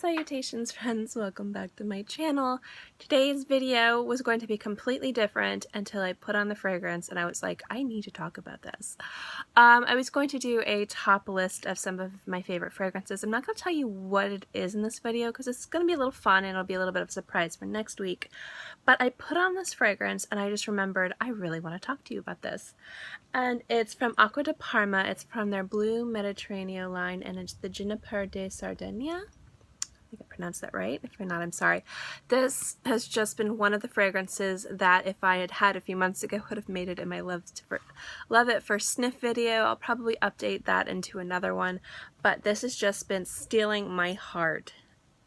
Salutations friends, welcome back to my channel. Today's video was going to be completely different until I put on the fragrance and I was like, I need to talk about this. I was going to do a top list of some of my favorite fragrances. I'm not going to tell you what it is in this video because it's going to be a little fun and it'll be a little bit of a surprise for next week. But I put on this fragrance and I just remembered I really want to talk to you about this. And it's from Acqua di Parma. It's from their Blu Mediterraneo line and it's the Ginepro di Sardegna. I think I pronounced that right. If you're not, I'm sorry. This has just been one of the fragrances that if I had had a few months ago would have made it in my love it for sniff video. I'll probably update that into another one, but this has just been stealing my heart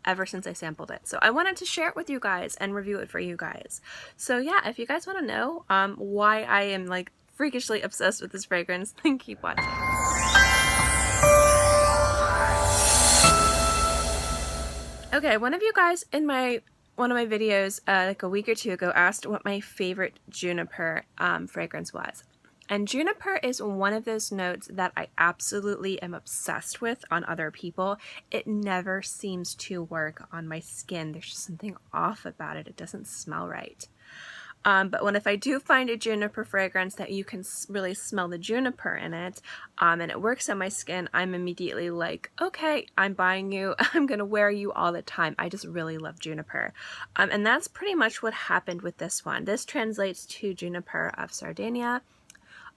ever since I sampled it. So I wanted to share it with you guys and review it for you guys. So yeah, if you guys want to know why I am like freakishly obsessed with this fragrance, then keep watching. Okay, one of you guys in one of my videos like a week or two ago asked what my favorite Juniper fragrance was. And Juniper is one of those notes that I absolutely am obsessed with on other people. It never seems to work on my skin. There's just something off about it. It doesn't smell right. But if I do find a juniper fragrance that you can really smell the juniper in it, and it works on my skin, I'm immediately like, okay, I'm buying you. I'm gonna wear you all the time. I just really love juniper. And that's pretty much what happened with this one. This translates to Juniper of Sardinia.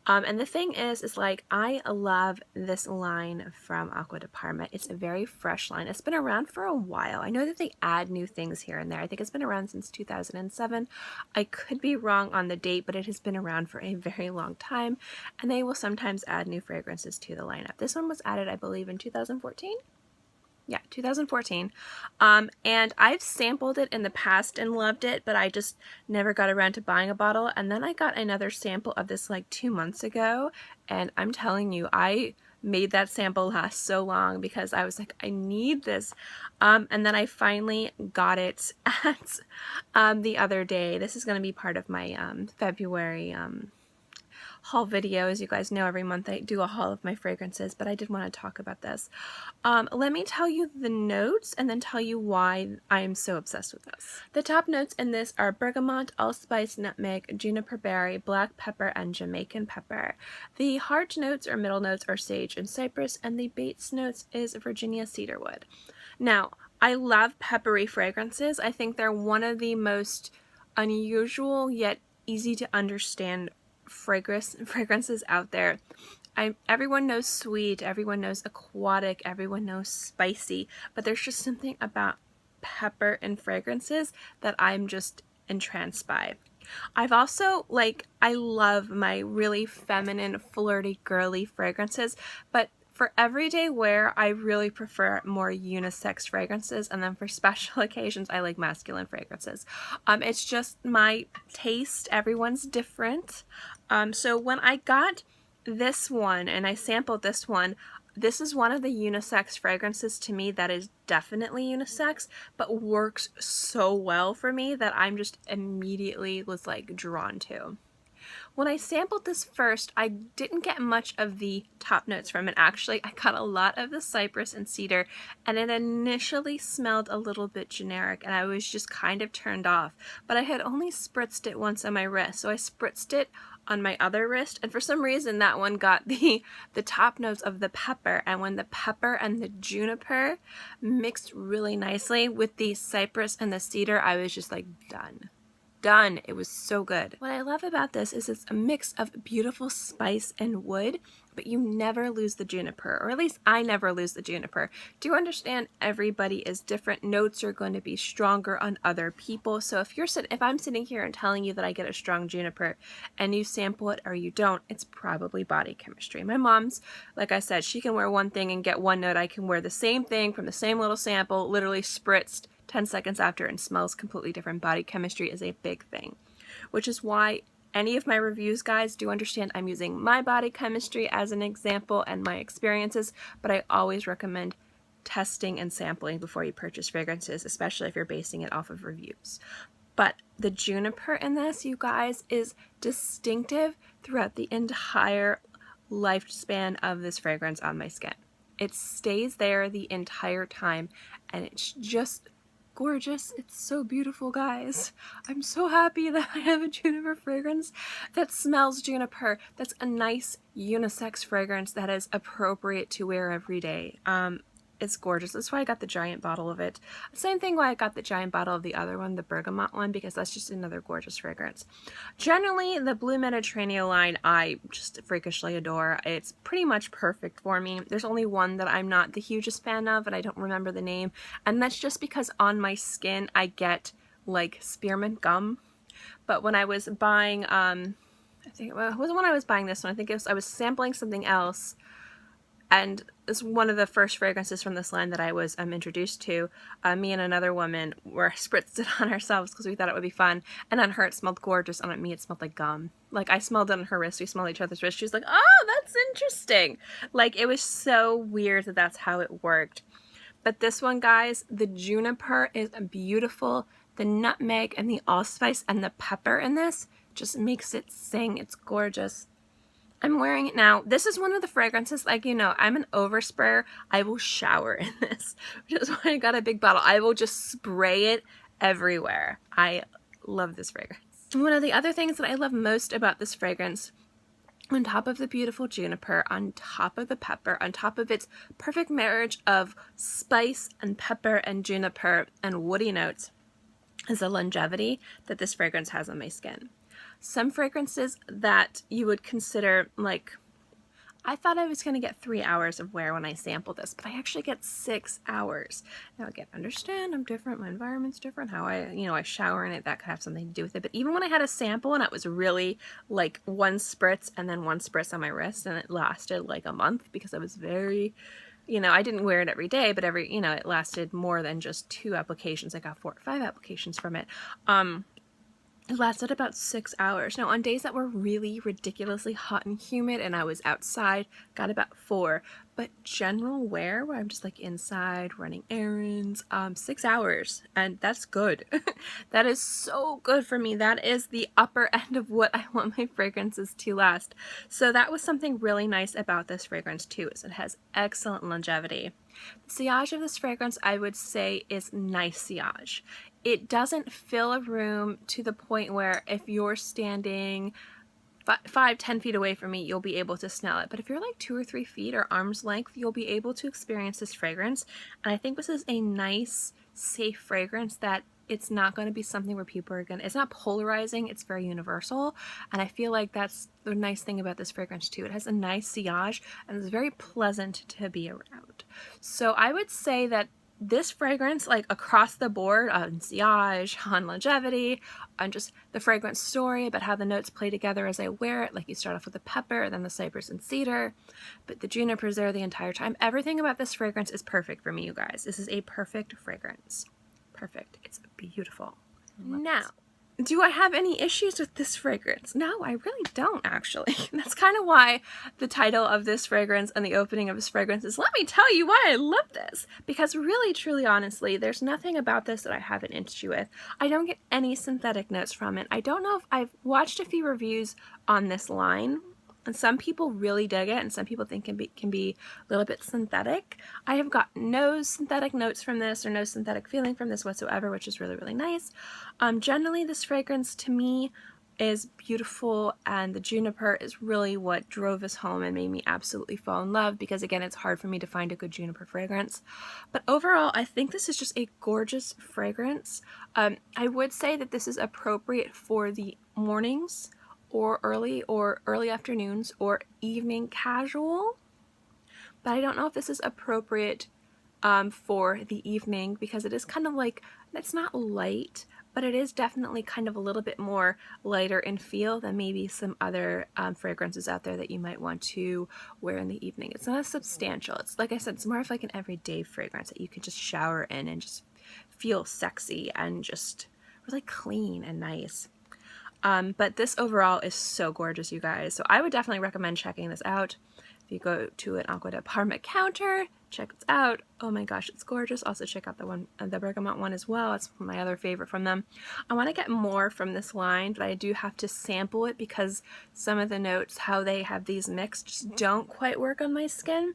And the thing is like, I love this line from Acqua di Parma. It's a very fresh line. It's been around for a while. I know that they add new things here and there. I think it's been around since 2007. I could be wrong on the date, but it has been around for a very long time. And they will sometimes add new fragrances to the lineup. This one was added, I believe, in 2014. Yeah, 2014. And I've sampled it in the past and loved it, but I just never got around to buying a bottle. And then I got another sample of this like 2 months ago. And I'm telling you, I made that sample last so long because I was like, I need this. And then I finally got it at the other day. This is going to be part of my February haul video. As you guys know, every month I do a haul of my fragrances, but I did want to talk about this. Let me tell you the notes and then tell you why I am so obsessed with this. The top notes in this are bergamot, allspice, nutmeg, juniper berry, black pepper, and Jamaican pepper. The heart notes or middle notes are sage and cypress, and the base notes is Virginia cedarwood. Now, I love peppery fragrances. I think they're one of the most unusual yet easy to understand fragrances out there. Everyone knows sweet, everyone knows aquatic, everyone knows spicy, but there's just something about pepper and fragrances that I'm just entranced by. I've also, I love my really feminine, flirty, girly fragrances, but for everyday wear, I really prefer more unisex fragrances, and then for special occasions, I like masculine fragrances. It's just my taste. Everyone's different. So when I got this one and I sampled this one, this is one of the unisex fragrances to me that is definitely unisex, but works so well for me that I'm just immediately was like drawn to. When I sampled this first, I didn't get much of the top notes from it. Actually, I got a lot of the cypress and cedar, and it initially smelled a little bit generic, and I was just kind of turned off. But I had only spritzed it once on my wrist, so I spritzed it on my other wrist, and for some reason that one got the top notes of the pepper, and when the pepper and the juniper mixed really nicely with the cypress and the cedar, I was just like done. It was so good. What I love about this is it's a mix of beautiful spice and wood, but you never lose the juniper, or at least I never lose the juniper. Do understand everybody is different. Notes are going to be stronger on other people. So if I'm sitting here and telling you that I get a strong juniper and you sample it or you don't, it's probably body chemistry. My mom's, like I said, she can wear one thing and get one note. I can wear the same thing from the same little sample, literally spritzed 10 seconds after, and smells completely different. Body chemistry is a big thing, which is why any of my reviews, guys, do understand I'm using my body chemistry as an example and my experiences, but I always recommend testing and sampling before you purchase fragrances, especially if you're basing it off of reviews. But the juniper in this, you guys, is distinctive throughout the entire lifespan of this fragrance on my skin. It stays there the entire time, and it's just gorgeous. It's so beautiful, guys. I'm so happy that I have a juniper fragrance that smells juniper. That's a nice unisex fragrance that is appropriate to wear every day. It's gorgeous. That's why I got the giant bottle of it. Same thing why I got the giant bottle of the other one, the Bergamot one, because that's just another gorgeous fragrance. Generally, the Blu Mediterraneo line I just freakishly adore. It's pretty much perfect for me. There's only one that I'm not the hugest fan of, and I don't remember the name, and that's just because on my skin I get like spearmint gum. But when I was buying, I think, well, it wasn't when I was buying this one. I think it was, I was sampling something else, and it's one of the first fragrances from this line that I was introduced to. Me and another woman were spritzed it on ourselves because we thought it would be fun. And on her it smelled gorgeous, and on me it smelled like gum. Like, I smelled it on her wrist, we smelled each other's wrist. She was like, oh, that's interesting. Like, it was so weird that that's how it worked. But this one, guys, the juniper is beautiful. The nutmeg and the allspice and the pepper in this just makes it sing. It's gorgeous. I'm wearing it now. This is one of the fragrances, like, you know, I'm an oversprayer. I will shower in this, which is why I got a big bottle. I will just spray it everywhere. I love this fragrance. One of the other things that I love most about this fragrance, on top of the beautiful juniper, on top of the pepper, on top of its perfect marriage of spice and pepper and juniper and woody notes, is the longevity that this fragrance has on my skin. Some fragrances that you would consider, like, I thought I was going to get 3 hours of wear when I sampled this, but I actually get 6 hours. Now again, understand I'm different, my environment's different, how I shower in it, that could have something to do with it. But even when I had a sample and it was really like one spritz and then one spritz on my wrist, and it lasted like a month because I was very, I didn't wear it every day, but it lasted more than just 2 applications. I got 4 or 5 applications from it. It lasted about 6 hours. Now, on days that were really ridiculously hot and humid and I was outside, got about 4. But general wear, where I'm just like inside running errands, 6 hours. And that's good. That is so good for me. That is the upper end of what I want my fragrances to last. So that was something really nice about this fragrance too, is it has excellent longevity. The sillage of this fragrance, I would say, is nice sillage. It doesn't fill a room to the point where if you're standing 5-10 feet away from me, you'll be able to smell it. But if you're like 2 or 3 feet or arm's length, you'll be able to experience this fragrance. And I think this is a nice, safe fragrance that it's not going to be something where people are going to, it's not polarizing, it's very universal. And I feel like that's the nice thing about this fragrance too. It has a nice sillage and it's very pleasant to be around. So I would say that this fragrance, like across the board on sillage, on longevity, on just the fragrance story about how the notes play together as I wear it, like you start off with the pepper, then the cypress and cedar, but the juniper's there the entire time. Everything about this fragrance is perfect for me, you guys. This is a perfect fragrance. Perfect. It's beautiful. Now, do I have any issues with this fragrance? No, I really don't, actually. That's kind of why the title of this fragrance and the opening of this fragrance is, let me tell you why I love this. Because really, truly, honestly, there's nothing about this that I have an issue with. I don't get any synthetic notes from it. I don't know if I've watched a few reviews on this line, and some people really dig it, and some people think it can be a little bit synthetic. I have got no synthetic notes from this, or no synthetic feeling from this whatsoever, which is really, really nice. Generally, this fragrance to me is beautiful, and the juniper is really what drove us home and made me absolutely fall in love, because again, it's hard for me to find a good juniper fragrance. But overall, I think this is just a gorgeous fragrance. I would say that this is appropriate for the mornings, or early afternoons, or evening casual. But I don't know if this is appropriate for the evening, because it is kind of like, it's not light, but it is definitely kind of a little bit more lighter in feel than maybe some other fragrances out there that you might want to wear in the evening. It's not as substantial. It's, like I said, it's more of like an everyday fragrance that you can just shower in and just feel sexy and just really clean and nice. But this overall is so gorgeous, you guys. So I would definitely recommend checking this out. If you go to an Acqua di Parma counter, check this out. Oh my gosh, it's gorgeous. Also check out the one, the Bergamot one as well. It's my other favorite from them. I want to get more from this line, but I do have to sample it because some of the notes, how they have these mixed, just don't quite work on my skin.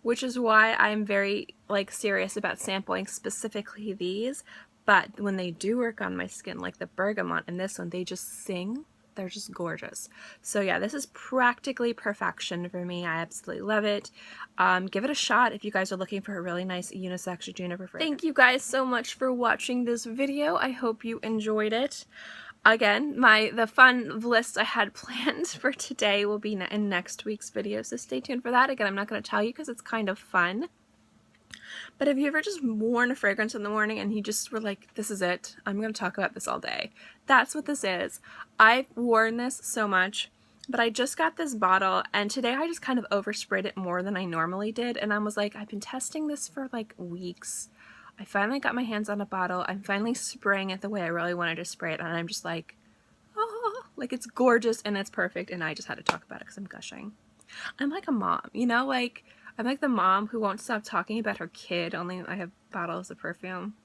which is why I'm very like serious about sampling specifically these. But when they do work on my skin, like the Bergamot and this one, they just sing. They're just gorgeous. So yeah, this is practically perfection for me. I absolutely love it. Give it a shot if you guys are looking for a really nice unisex Juniper fragrance. Thank you guys so much for watching this video. I hope you enjoyed it. Again, the fun list I had planned for today will be in next week's video, so stay tuned for that. Again, I'm not going to tell you because it's kind of fun. But have you ever just worn a fragrance in the morning and you just were like, this is it, I'm going to talk about this all day? That's what this is. I've worn this so much, but I just got this bottle and today I just kind of oversprayed it more than I normally did, and I was like, I've been testing this for like weeks. I finally got my hands on a bottle. I'm finally spraying it the way I really wanted to spray it, and I'm just like, oh, like it's gorgeous and it's perfect, and I just had to talk about it because I'm gushing. I'm like a mom, you know, like I'm like the mom who won't stop talking about her kid, only I have bottles of perfume.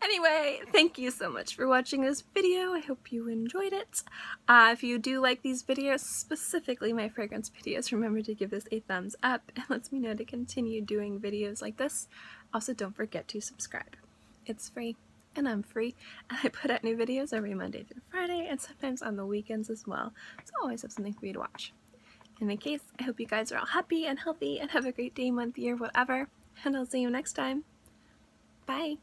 Anyway, thank you so much for watching this video. I hope you enjoyed it. If you do like these videos, specifically my fragrance videos, remember to give this a thumbs up. It lets me know to continue doing videos like this. Also, don't forget to subscribe. It's free, and I'm free, and I put out new videos every Monday through Friday, and sometimes on the weekends as well. So I always have something for you to watch. In any case, I hope you guys are all happy and healthy and have a great day, month, year, whatever, and I'll see you next time. Bye!